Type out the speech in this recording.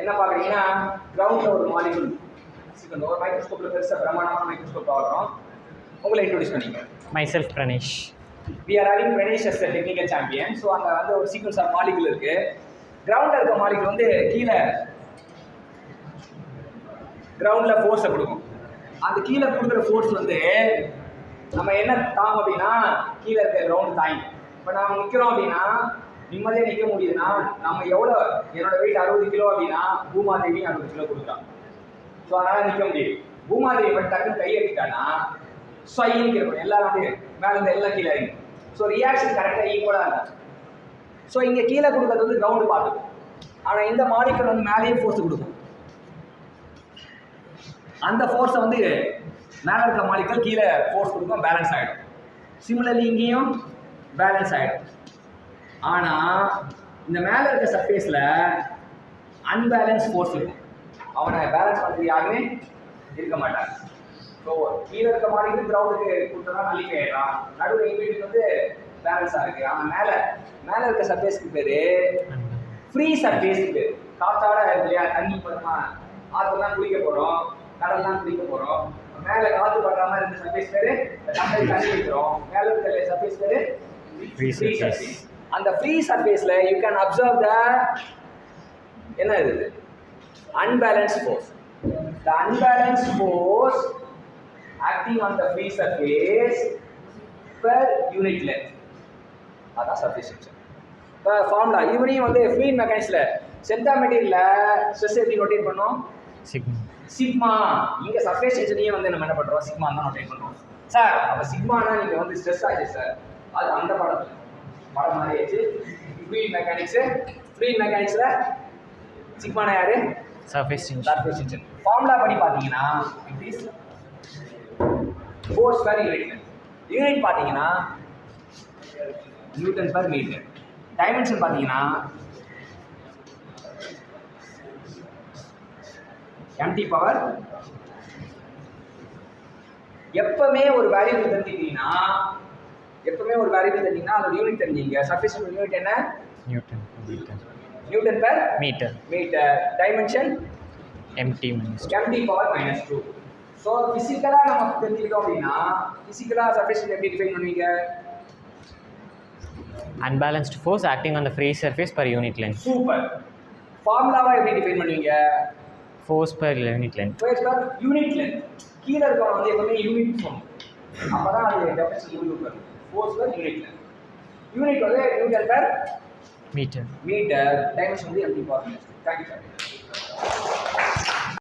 என்ன பார்க்குறீங்கன்னா கிரவுண்டில் ஒரு மாலிகுல் ஒரு மைக்ரோஸ்கோப்பில் பெருசாக பிரமாண்டமான மைக்ரோஸ்கோப் பார்க்குறோம். உங்களை இன்ட்ரோடியூஸ் பண்ணிக்கிறேன். Myself Pranesh. We are having Pranesh as the technical champion. So அங்கே வந்து ஒரு சீக்வன்ஸ் ஆஃப் மாலிகுல் இருக்குது. கிரவுண்டில் இருக்க மாலிகுல் வந்து கீழே கிரவுண்டில் ஃபோர்ஸை கொடுக்கும். அந்த கீழே கொடுக்குற ஃபோர்ஸ் வந்து நம்ம என்ன தாங்க அப்படின்னா கீழே இருக்க கிரவுண்ட் தாங்க. இப்போ நம்ம நிற்கிறோம் அப்படின்னா நிம்மதியாக நிற்க முடியுதுன்னா நம்ம எவ்வளோ என்னோட வெயிட் 60 கிலோ அப்படின்னா பூமாதேவி 60 கிலோ கொடுக்குறான். ஸோ அதனால் நிற்க முடியும். பூமாதேவி மட்டும் டக்குன்னு கையெழுத்திட்டான்னா ஸ்வைன்னு இருக்கும். எல்லாரும் அப்படியே மேலே இருந்து எல்லாம் கீழே இறங்கும். ஸோ ரியாக்ஷன் கரெக்டாக ஈக்குவலாக இருக்கும். ஸோ இங்கே கீழே கொடுக்கறது வந்து கிரவுண்டு பார்த்துக்கும். ஆனால் இந்த மாலிகுல் வந்து மேலேயே ஃபோர்ஸ் கொடுக்கும். அந்த ஃபோர்ஸை வந்து மேலே இருக்க மாலிகுல் கீழே ஃபோர்ஸ் கொடுக்கும், பேலன்ஸ் ஆகிடும். சிமிலர்லி இங்கேயும் பேலன்ஸ் ஆகிடும். ஆனால் இந்த மேலே இருக்க சர்ஃபேஸில் அன்பேலன்ஸ் ஃபோர்ஸ் இருக்கும். அவனை பேலன்ஸ் பண்ணுறது யாருமே இருக்க மாட்டாங்க. ஸோ கீழே இருக்க மாலிகுல் கிரவுண்டுக்கு கொடுத்தா நலிஃபை ஆகிடும். நடுவில் இன்வீட்டுக்கு வந்து பேலன்ஸாக இருக்குது. ஆனால் மேலே இருக்க சர்ஃபேஸ்க்கு பேர் ஃப்ரீ சர்ஃபேஸ்க்கு பேர். காற்றாட இருக்கு இல்லையா, தண்ணி படுமா, ஆற்றுலாம் குளிக்க போகிறோம், கடல்லாம் குளிக்க போகிறோம். மேலே காற்று படுற மாதிரி இருக்க சர்ஃபேஸ் பேர் நம்ம தண்ணி வைக்கிறோம். மேலே இருக்க சர்ஃபேஸ் பேர் ஃப்ரீ சர்ஃபேஸ். அந்த ஃப்ரீ சர்ஃபேஸில் யூ கேன் அப்சர்வ் த என்ன இது unbalanced force. The unbalanced force acting on the free surface per unit length. அதான் சர்ஃபேஸ் டென்ஷன். இப்போ ஃபார்முலா இவனையும் வந்து ஃப்ளூயிட் மெக்கானிக்ஸில் சென்டர் மெட்டீரியலில் ஸ்ட்ரெஸ் எப்படி நோட்டேட் பண்ணோம்? சிக்மா. இங்கே சர்ஃபேஸ் டென்ஷனையும் வந்து நம்ம என்ன பண்ணுறோம்? சிக்மா தான் நோட்டேட் பண்ணுறோம். சார் அப்போ சிக்மானா நீங்கள் வந்து ஸ்ட்ரெஸ் ஆச்சு சார், அது அந்த படம் மாதிரி ஆச்சு. ஃப்ளூயிட் மெக்கானிக்ஸில் சிக்மானா யாரு? Surface tension. ஃபார்முலா படி பார்த்தீங்கன்னா it is force per unit. Unit பார்த்தீங்கன்னா நியூட்டன் பர் மீட்டர். டைமென்ஷன் பார்த்தீங்கன்னா mt பவர். எப்பவுமே ஒரு வேல்யூ தெரிஞ்சிட்டீங்கன்னா அதோட யூனிட் தெரிஞ்சிங்க. சர்ஃபேஸ் யூனிட் என்ன? Newton per meter. Dimension mt power -2. So ஃபிசிக்கலாக நம்ம தெரிஞ்சுக்கிட்டோம் அப்படின்னா ஃபிசிக்கலாக சர்ஃபேஸ் எப்படி டிஃபைன் பண்ணுவீங்க? unbalanced force acting on the free surface per unit length. Super. ஃபார்முலாவாக எப்படி டிஃபைன் பண்ணுவீங்க? Force per unit length. கீழே இருக்கவங்க வந்து எப்பவுமே யூனிட் சொல்லணும். அப்போ தான் அது டெஃபினிஷன் யூனிட் வரும். Force per unit length. Unit வந்து நியூட்டன் per meter. டைமென்ஷன் வந்து mt பவர்